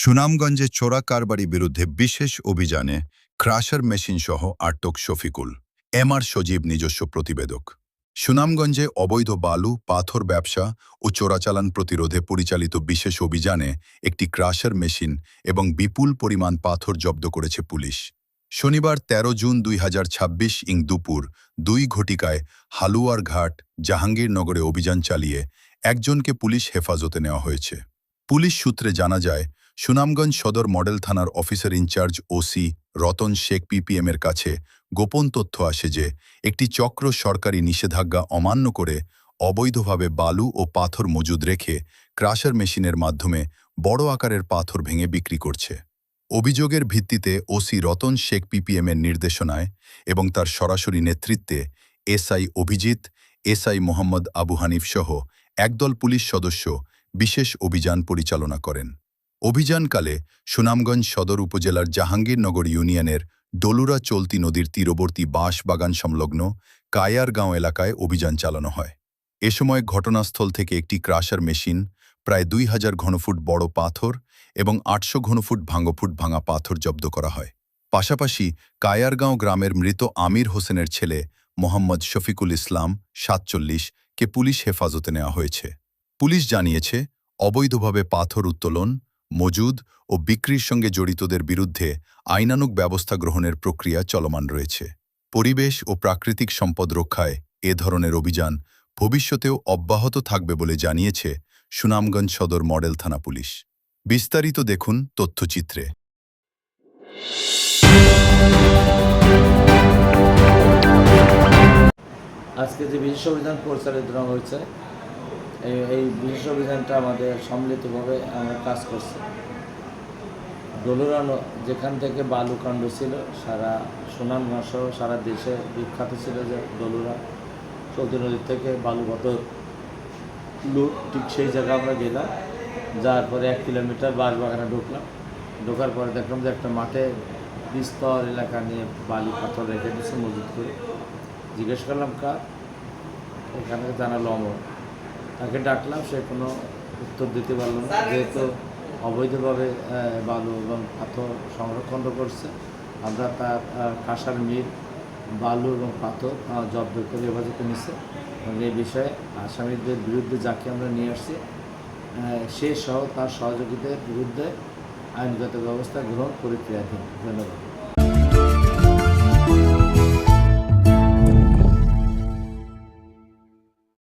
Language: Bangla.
সুনামগঞ্জে চোরা কারবারি বিরুদ্ধে বিশেষ অভিযানে ক্রাশার মেশিন সহ আটক শফিকুল এমআর সজীব নিজস্ব প্রতিবেদক। সুনামগঞ্জে অবৈধ বালু পাথর ব্যবসা ও চোরাচালান প্রতিরোধে পরিচালিত বিশেষ অভিযানে একটি ক্রাশার মেশিন এবং বিপুল পরিমাণ পাথর জব্দ করেছে পুলিশ। শনিবার ১৩ জুন ২০২৬ দুপুর ২ ঘটিকায় হালুয়ার ঘাট জাহাঙ্গীরনগরে অভিযান চালিয়ে একজনকে পুলিশ হেফাজতে নেওয়া হয়েছে। পুলিশ সূত্রে জানা যায়, সুনামগঞ্জ সদর মডেল থানার officer in charge OC Ratan Sheikh পিপিএমের কাছে গোপন তথ্য আসে যে একটি চক্র সরকারি নিষেধাজ্ঞা অমান্য করে অবৈধভাবে বালু ও পাথর মজুদ রেখে ক্রাশার মেশিনের মাধ্যমে বড় আকারের পাথর ভেঙে বিক্রি করছে। অভিযোগের ভিত্তিতে ওসি রতন শেখ পিপিএমের নির্দেশনায় এবং তার সরাসরি নেতৃত্বে এসআই অভিজিৎ, এসআই মোহাম্মদ আবু হানিফ সহ একদল পুলিশ সদস্য বিশেষ অভিযান পরিচালনা করেন। অভিযানকালে সুনামগঞ্জ সদর উপজেলার জাহাঙ্গীরনগর ইউনিয়নের ডলুরা চলতি নদীর তীরবর্তী বাঁশ বাগান সংলগ্ন কায়ারগাঁও এলাকায় অভিযান চালানো হয়। এ সময় ঘটনাস্থল থেকে একটি ক্রাশার মেশিন, প্রায় ২,০০০ ঘনফুট বড় পাথর এবং ৮০০ ঘনফুট ভাঙা পাথর জব্দ করা হয়। পাশাপাশি কায়ারগাঁও গ্রামের মৃত আমির হোসেনের ছেলে মোহাম্মদ শফিকুল ইসলাম ৪৭ কে পুলিশ হেফাজতে নেওয়া হয়েছে। পুলিশ জানিয়েছে, অবৈধভাবে পাথর উত্তোলন, মজুদ ও বিক্রির সঙ্গে জড়িতদের বিরুদ্ধে আইনানুগ ব্যবস্থা গ্রহণের প্রক্রিয়া চলমান রয়েছে। পরিবেশ ও প্রাকৃতিক সম্পদ রক্ষায় এ ধরনের অভিযান ভবিষ্যতেও অব্যাহত থাকবে বলে জানিয়েছে সুনামগঞ্জ সদর মডেল থানা পুলিশ। বিস্তারিত দেখুন তথ্যচিত্রে। আজকে যে বিশেষ অভিযান পরিচালিত হয়েছে, এই বিশেষ অভিযানটা আমাদের সম্মিলিতভাবে আমরা কাজ করছি। ডলুরা যেখান থেকে বালুকাণ্ড ছিল, সারা সুনামগঞ্জ সহ সারা দেশে বিখ্যাত ছিল যে ডলুরা চলতি নদীর থেকে বালু পাথর লুট, ঠিক সেই জায়গায় আমরা গেলাম। যাওয়ার পরে ১ কিলোমিটার বাঁশবাগানে ঢোকার পরে দেখলাম যে একটা মাঠে বিস্তর এলাকা নিয়ে বালি পাথর রেখে দিচ্ছে মজুত করে। জিজ্ঞেস করলাম কার, এখানে জানালো অমর। তাকে ডাকলাম, সে কোনো উত্তর দিতে পারল না, যেহেতু অবৈধভাবে বালু এবং পাথর সংরক্ষণ করছে। আমরা তার কাঁসার মিল, বালু এবং পাথর জব্দ করে হেফাজতে নিচ্ছে এবং এই বিষয়ে আসামিদের বিরুদ্ধে যাকে আমরা নিয়ে আসছি সে সহ তার সহযোগীদের বিরুদ্ধে আইনগত ব্যবস্থা গ্রহণ প্রক্রিয়াধীন। ধন্যবাদ।